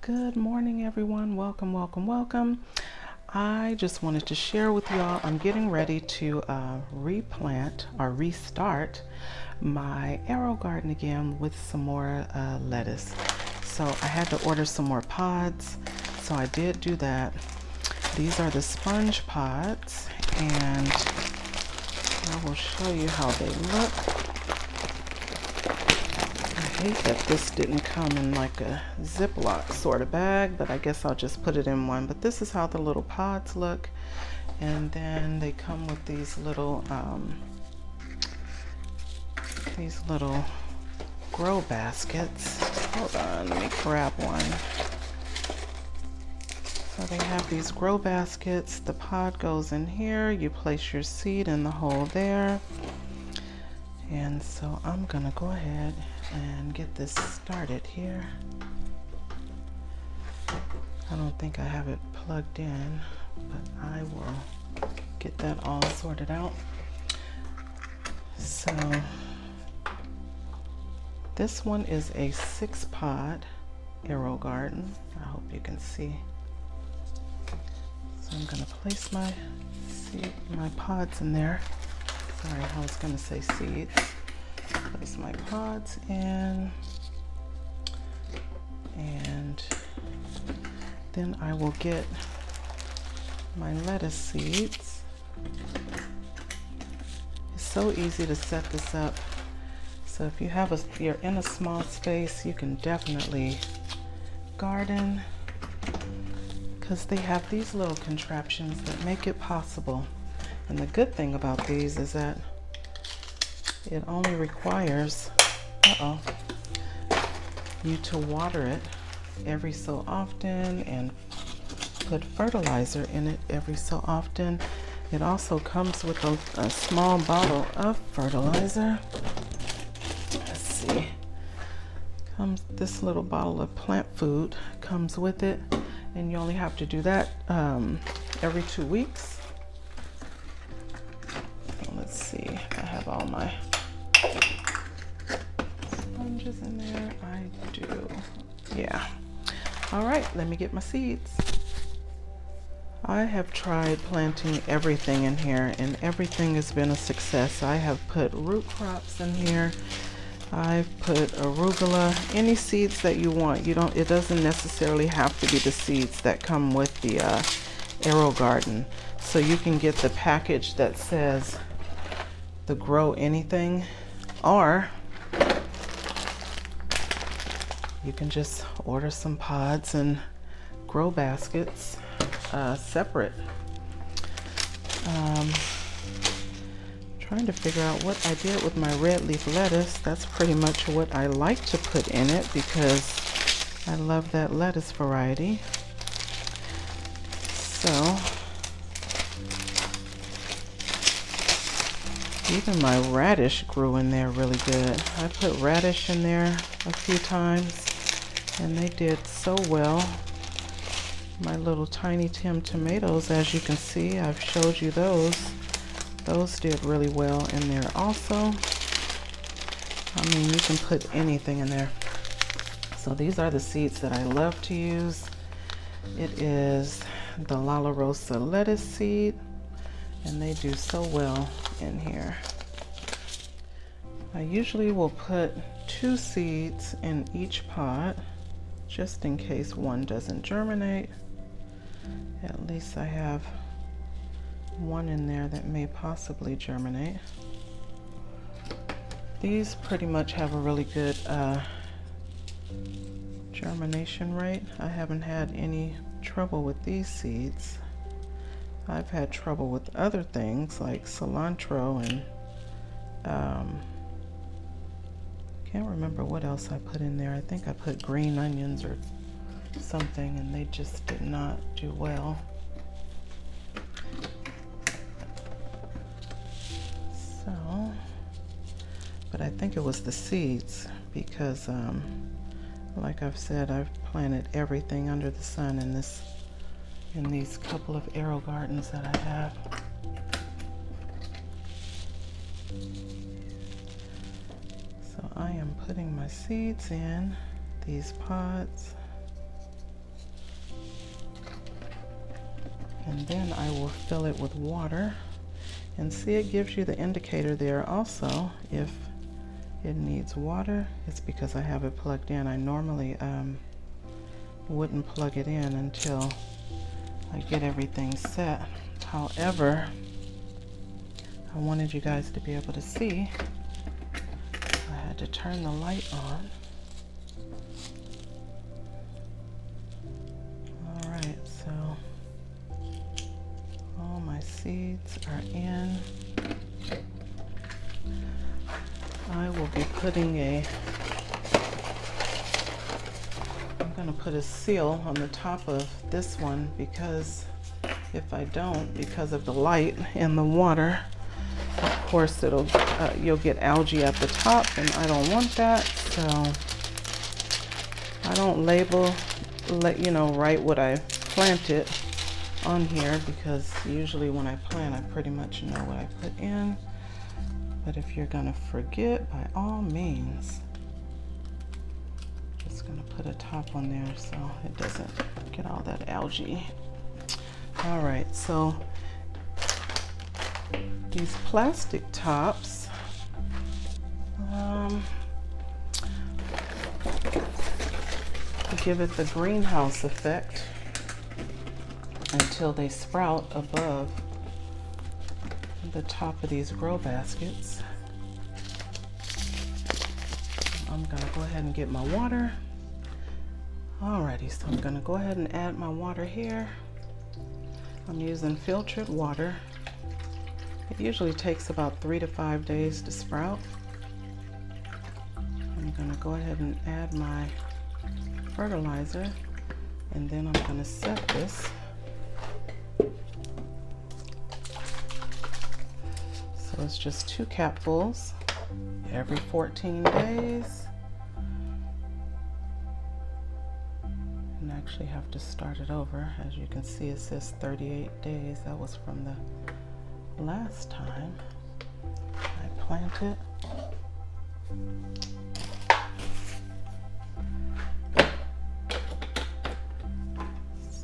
Good morning, everyone. Welcome, welcome, welcome. I just wanted to share with y'all, I'm getting ready to replant or restart my Aero garden again with some more lettuce. So I had to order some more pods, so I did do that. These are the sponge pods, and I will show you how they look. I hate that this didn't come in like a Ziploc sort of bag, but I guess I'll just put it in one. But this is how the little pods look. And then they come with these little grow baskets. Hold on, let me grab one. So they have these grow baskets. The pod goes in here. You place your seed in the hole there. And so I'm gonna go ahead and get this started here. I don't think I have it plugged in, but I will get that all sorted out. So this one is a 6-pod Aero garden. I hope you can see. So I'm gonna place my pods in there. Sorry, I was gonna say seeds. Place my pods in, and then I will get my lettuce seeds. It's so easy to set this up. So if you're in a small space, you can definitely garden, because they have these little contraptions that make it possible. And the good thing about these is that it only requires you to water it every so often and put fertilizer in it every so often. It also comes with a small bottle of fertilizer. Let's see. This little bottle of plant food comes with it, and you only have to do that every 2 weeks. So let's see. I have all my sponges in there. I do. Yeah. All right, let me get my seeds. I have tried planting everything in here, and everything has been a success. I have put root crops in here. I've put arugula, any seeds that you want. It doesn't necessarily have to be the seeds that come with the Aero garden. So you can get the package that says the grow anything, or you can just order some pods and grow baskets separate. Trying to figure out what I did with my red leaf lettuce. That's pretty much what I like to put in it because I love that lettuce variety. So even my radish grew in there really good. I put radish in there a few times and they did so well. My little tiny Tim tomatoes, as you can see, I've showed you those. Those did really well in there also. I mean, you can put anything in there. So these are the seeds that I love to use. It is the La Rosa lettuce seed, and they do so well in here. I usually will put 2 seeds in each pot, just in case one doesn't germinate. At least I have one in there that may possibly germinate. These pretty much have a really good germination rate. I haven't had any trouble with these seeds. I've had trouble with other things like cilantro and can't remember what else I put in there. I think I put green onions or something, and they just did not do well. So, but I think it was the seeds because like I've said, I've planted everything under the sun in these couple of Aero gardens that I have. So I am putting my seeds in these pods. then I will fill it with water. And see, it gives you the indicator there also if it needs water. It's because I have it plugged in. I normally wouldn't plug it in until I get everything set. However, I wanted you guys to be able to see. I had to turn the light on. All right, so all my seeds are in. I will be putting I'm gonna put a seal on the top of this one, because if I don't, because of the light and the water, of course you'll get algae at the top, and I don't want that. So I don't write what I planted on here, because usually when I plant, I pretty much know what I put in. But if you're gonna forget, by all means, just gonna put a top on there so it doesn't get all that algae. All right, so these plastic tops, give it the greenhouse effect until they sprout above the top of these grow baskets. I'm gonna go ahead and get my water. Alrighty, so I'm gonna go ahead and add my water here. I'm using filtered water. It usually takes about 3 to 5 days to sprout. I'm gonna go ahead and add my fertilizer, and then I'm gonna set this. So it's just 2 capfuls every 14 days. And actually have to start it over. As you can see, it says 38 days. That was from the last time I planted.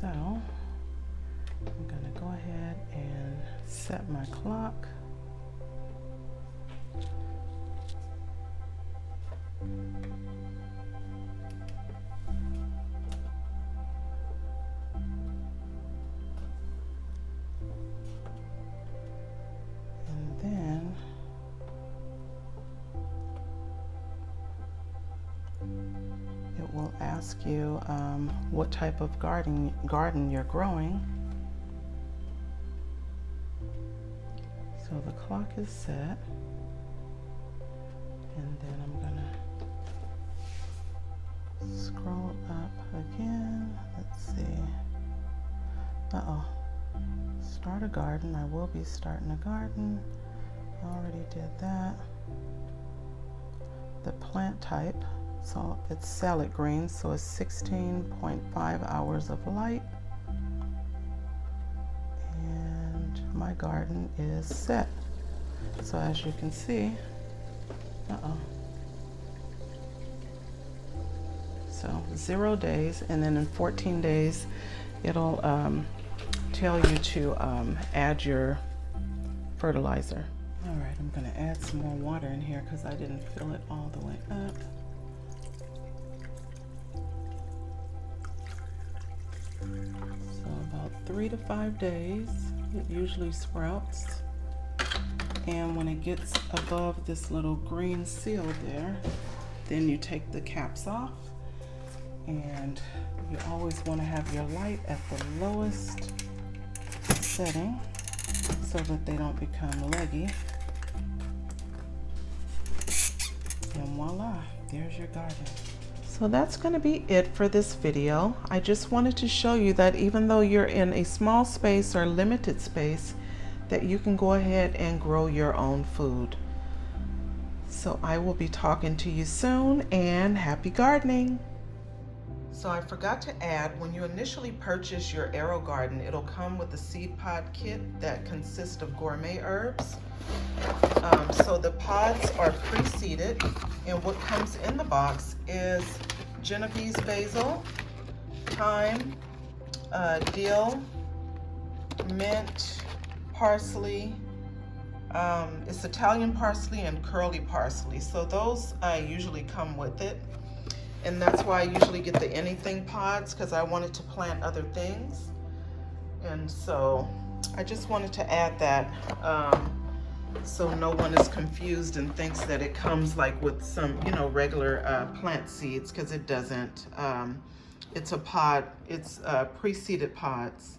So I'm gonna go ahead and set my clock. Ask you what type of garden you're growing. So the clock is set, and then I'm gonna scroll up again. Let's see. Start a garden. I will be starting a garden. Already did that. The plant type. So it's salad greens, so it's 16.5 hours of light. And my garden is set. So as you can see, so 0 days, and then in 14 days, it'll tell you to add your fertilizer. All right, I'm gonna add some more water in here because I didn't fill it all the way up. So about 3 to 5 days, it usually sprouts. And when it gets above this little green seal there, then you take the caps off. And you always want to have your light at the lowest setting so that they don't become leggy. And voila, there's your garden. So that's going to be it for this video. I just wanted to show you that even though you're in a small space or limited space, that you can go ahead and grow your own food. So I will be talking to you soon, and happy gardening. So I forgot to add, when you initially purchase your Aero garden, it'll come with a seed pod kit that consists of gourmet herbs. So the pods are pre-seeded, and what comes in the box is Genovese basil, thyme, dill, mint, parsley. It's Italian parsley and curly parsley. So those usually come with it. And that's why I usually get the anything pods, because I wanted to plant other things. And so I just wanted to add that so no one is confused and thinks that it comes like with some, you know, regular plant seeds, because it doesn't. It's a pod, it's pre-seeded pods.